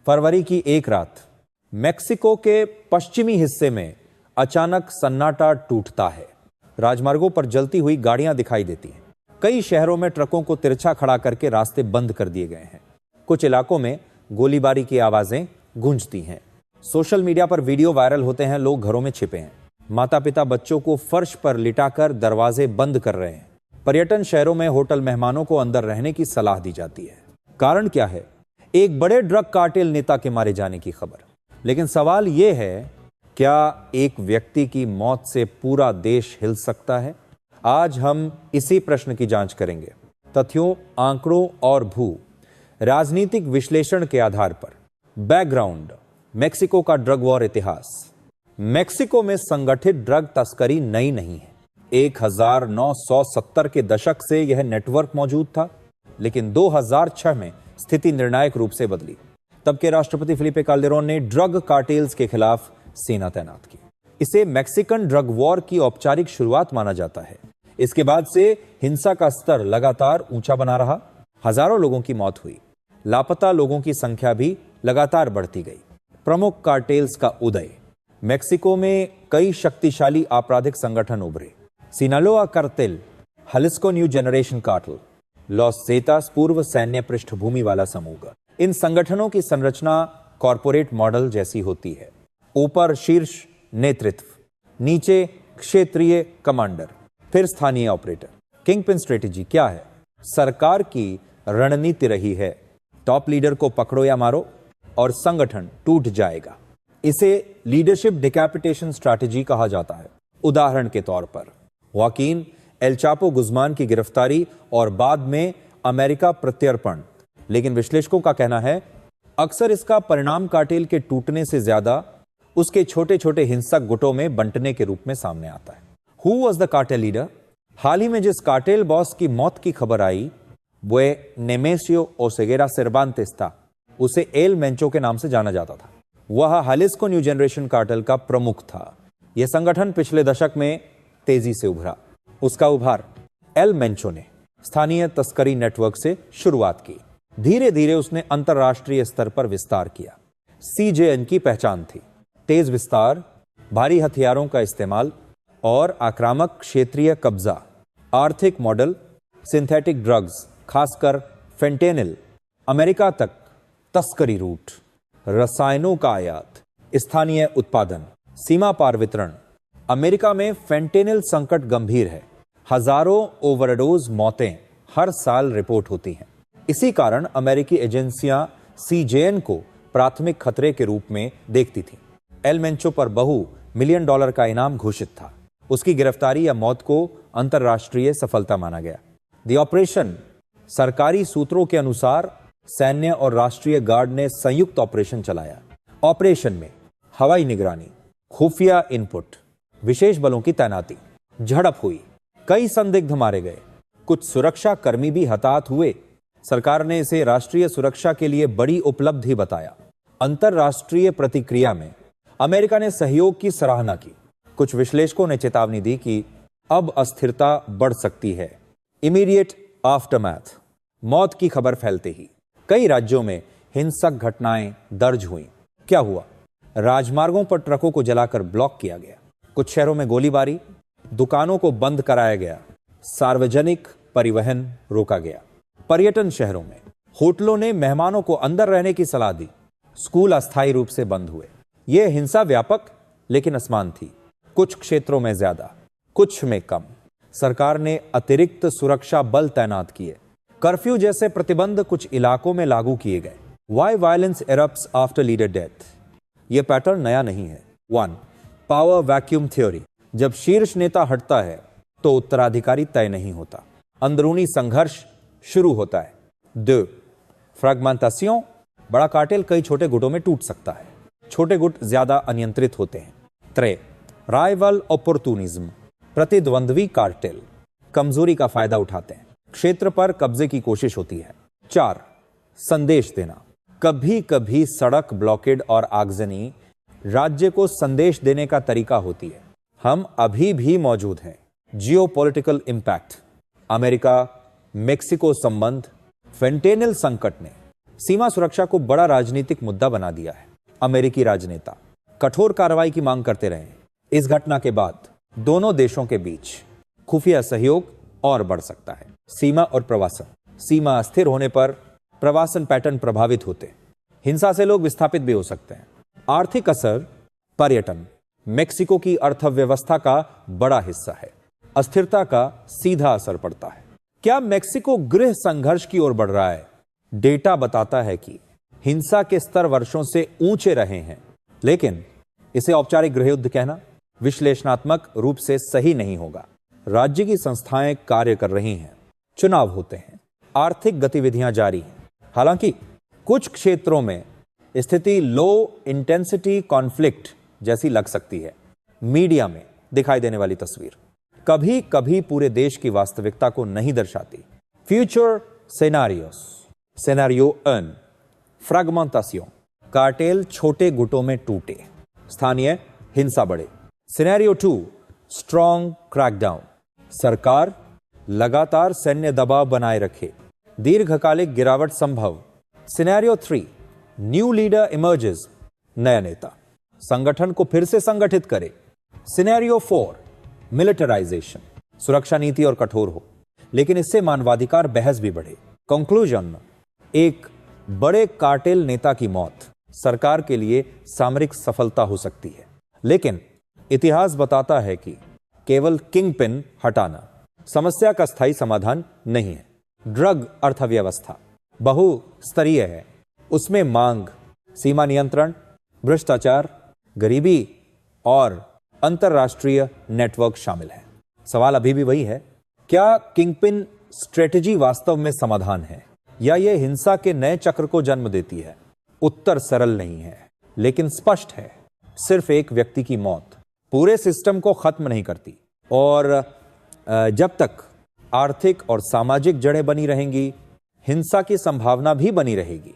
फरवरी की एक रात मेक्सिको के पश्चिमी हिस्से में अचानक सन्नाटा टूटता है। राजमार्गों पर जलती हुई गाड़ियां दिखाई देती हैं। कई शहरों में ट्रकों को तिरछा खड़ा करके रास्ते बंद कर दिए गए हैं। कुछ इलाकों में गोलीबारी की आवाजें गूंजती हैं। सोशल मीडिया पर वीडियो वायरल होते हैं। लोग घरों में छिपे हैं। माता पिता बच्चों को फर्श पर लिटाकर दरवाजे बंद कर रहे हैं। पर्यटन शहरों में होटल मेहमानों को अंदर रहने की सलाह दी जाती है। कारण क्या है? एक बड़े ड्रग कार्टेल नेता के मारे जाने की खबर। लेकिन सवाल यह है, क्या एक व्यक्ति की मौत से पूरा देश हिल सकता है? आज हम इसी प्रश्न की जांच करेंगे। तथ्यों, आंकड़ों और भू राजनीतिक विश्लेषण के आधार पर। बैकग्राउंड: मेक्सिको का ड्रग वॉर इतिहास। मेक्सिको में संगठित ड्रग तस्करी नई नहीं है। 1970 के दशक से यह नेटवर्क मौजूद था, लेकिन 2006 में स्थिति निर्णायक रूप से बदली। तब के राष्ट्रपति फिलिपे कैल्डेरोन ने ड्रग कार्टेल्स के खिलाफ सेना तैनात की। इसे मैक्सिकन ड्रग वॉर की औपचारिक शुरुआत माना जाता है। इसके बाद से हिंसा का स्तर लगातार ऊंचा बना रहा। हजारों लोगों की मौत हुई। लापता लोगों की संख्या भी लगातार बढ़ती गई। प्रमुख कार्टेल्स का उदय। मेक्सिको में कई शक्तिशाली आपराधिक संगठन उभरे। Sinaloa cartel, Jalisco new generation cartel, Los Zetas पूर्व सैन्य पृष्ठभूमि वाला समूह। इन संगठनों की संरचना कॉरपोरेट मॉडल जैसी होती है। ऊपर शीर्ष नेतृत्व, नीचे क्षेत्रीय कमांडर, फिर स्थानीय ऑपरेटर। किंगपिन स्ट्रेटेजी क्या है? सरकार की रणनीति रही है, टॉप लीडर को पकड़ो या मारो और संगठन टूट जाएगा। इसे लीडरशिप डिकैपिटेशन स्ट्रैटेजी कहा जाता है। उदाहरण के तौर पर वाकिन एल चापो गुज़मान की गिरफ्तारी और बाद में अमेरिका प्रत्यर्पण। लेकिन विश्लेषकों का कहना है, अक्सर इसका परिणाम कार्टेल के टूटने से ज्यादा उसके छोटे छोटे हिंसक गुटों में बंटने के रूप में सामने आता है। Who was the cartel leader? हाल ही में जिस कार्टेल बॉस की मौत की खबर आई वह नेमेसियो ओसेगेरा सेर्वांतेस था। उसे एल मेंचो के नाम से जाना जाता था। वह हालिस्को न्यू जनरेशन कार्टेल का प्रमुख था। यह संगठन पिछले दशक में तेजी से उभरा। उसका उभार एल मेंचो ने स्थानीय तस्करी नेटवर्क से शुरुआत की। धीरे धीरे उसने अंतरराष्ट्रीय स्तर पर विस्तार किया। सीजेएन की पहचान थी तेज विस्तार, भारी हथियारों का इस्तेमाल और आक्रामक क्षेत्रीय कब्जा। आर्थिक मॉडल: सिंथेटिक ड्रग्स, खासकर फेंटेनिल, अमेरिका तक तस्करी रूट, रसायनों का आयात, स्थानीय उत्पादन, सीमा पार वितरण। अमेरिका में फेंटेनिल संकट गंभीर है। हजारों ओवरडोज मौतें हर साल रिपोर्ट होती हैं। इसी कारण अमेरिकी एजेंसियां सीजेएन को प्राथमिक खतरे के रूप में देखती थीं। एल मेंचो पर $1 मिलियन का इनाम घोषित था। उसकी गिरफ्तारी या मौत को अंतरराष्ट्रीय सफलता माना गया। द ऑपरेशन: सरकारी सूत्रों के अनुसार सैन्य और राष्ट्रीय गार्ड ने संयुक्त ऑपरेशन चलाया। ऑपरेशन में हवाई निगरानी, खुफिया इनपुट, विशेष बलों की तैनाती। झड़प हुई, कई संदिग्ध मारे गए, कुछ सुरक्षा कर्मी भी हताहत हुए। सरकार ने इसे राष्ट्रीय सुरक्षा के लिए बड़ी उपलब्धि बताया। अंतरराष्ट्रीय प्रतिक्रिया में अमेरिका ने सहयोग की सराहना की। कुछ विश्लेषकों ने चेतावनी दी कि अब अस्थिरता बढ़ सकती है। इमीडिएट आफ्टरमैथ: मौत की खबर फैलते ही कई राज्यों में हिंसक घटनाएं दर्ज हुई। क्या हुआ? राजमार्गों पर ट्रकों को जलाकर ब्लॉक किया गया। कुछ शहरों में गोलीबारी, दुकानों को बंद कराया गया, सार्वजनिक परिवहन रोका गया। पर्यटन शहरों में होटलों ने मेहमानों को अंदर रहने की सलाह दी। स्कूल अस्थायी रूप से बंद हुए। यह हिंसा व्यापक लेकिन असमान थी। कुछ क्षेत्रों में ज्यादा, कुछ में कम। सरकार ने अतिरिक्त सुरक्षा बल तैनात किए। कर्फ्यू जैसे प्रतिबंध कुछ इलाकों में लागू किए गए। Why violence erupts after leader death? यह पैटर्न नया नहीं है। 1. पावर वैक्यूम थ्योरी: जब शीर्ष नेता हटता है तो उत्तराधिकारी तय नहीं होता, अंदरूनी संघर्ष शुरू होता है। 2. फ्रैगमेंटेशन: बड़ा कार्टेल कई छोटे गुटों में टूट सकता है। छोटे गुट ज्यादा अनियंत्रित होते हैं। 3. राइवल अपॉर्चुनिज्म: प्रतिद्वंद्वी कार्टेल कमजोरी का फायदा उठाते हैं, क्षेत्र पर कब्जे की कोशिश होती है। 4. संदेश देना: कभी कभी सड़क ब्लॉकेड और आगजनी राज्य को संदेश देने का तरीका होती है। हम अभी भी मौजूद हैं। जियोपॉलिटिकल इंपैक्ट: अमेरिका मेक्सिको संबंध, फेंटेनिल संकट ने सीमा सुरक्षा को बड़ा राजनीतिक मुद्दा बना दिया है। अमेरिकी राजनेता कठोर कार्रवाई की मांग करते रहे। इस घटना के बाद दोनों देशों के बीच खुफिया सहयोग और बढ़ सकता है। सीमा और प्रवासन। सीमा अस्थिर होने पर प्रवासन पैटर्न प्रभावित होते, हिंसा से लोग विस्थापित भी हो सकते हैं। आर्थिक असर। पर्यटन मेक्सिको की अर्थव्यवस्था का बड़ा हिस्सा है। अस्थिरता का सीधा असर पड़ता है। क्या मेक्सिको गृह संघर्ष की ओर बढ़ रहा है? डेटा बताता है कि हिंसा के स्तर वर्षों से ऊंचे रहे हैं, लेकिन इसे औपचारिक गृह युद्ध कहना विश्लेषणात्मक रूप से सही नहीं होगा। राज्य की संस्थाएं कार्य कर रही हैं, चुनाव होते हैं, आर्थिक गतिविधियां जारी हैं। हालांकि कुछ क्षेत्रों में स्थिति लो इंटेंसिटी कॉन्फ्लिक्ट जैसी लग सकती है। मीडिया में दिखाई देने वाली तस्वीर कभी कभी पूरे देश की वास्तविकता को नहीं दर्शाती। Future scenarios. Scenario 1 fragmentation. Cartel छोटे गुटों में टूटे, स्थानीय हिंसा बढ़े। Scenario 2 strong crackdown. सरकार लगातार सैन्य दबाव बनाए रखे, दीर्घकालिक गिरावट संभव। Scenario 3 new leader emerges. नया नेता संगठन को फिर से संगठित करे। Scenario 4 militarisation. सुरक्षा नीति और कठोर हो, लेकिन इससे मानवाधिकार बहस भी बढ़े। कंक्लूजन, एक बड़े कार्टेल नेता की मौत सरकार के लिए सामरिक सफलता हो सकती है, लेकिन इतिहास बताता है कि केवल किंगपिन हटाना समस्या का स्थायी समाधान नहीं है। ड्रग अर्थव्यवस्था बहुस्तरीय है। उसमें मांग, सीमा नियंत्रण, भ्रष्टाचार, गरीबी और अंतरराष्ट्रीय नेटवर्क शामिल है। सवाल अभी भी वही है, क्या किंगपिन स्ट्रेटजी वास्तव में समाधान है या यह हिंसा के नए चक्र को जन्म देती है? उत्तर सरल नहीं है, लेकिन स्पष्ट है। सिर्फ एक व्यक्ति की मौत पूरे सिस्टम को खत्म नहीं करती, और जब तक आर्थिक और सामाजिक जड़ें बनी रहेंगी, हिंसा की संभावना भी बनी रहेगी।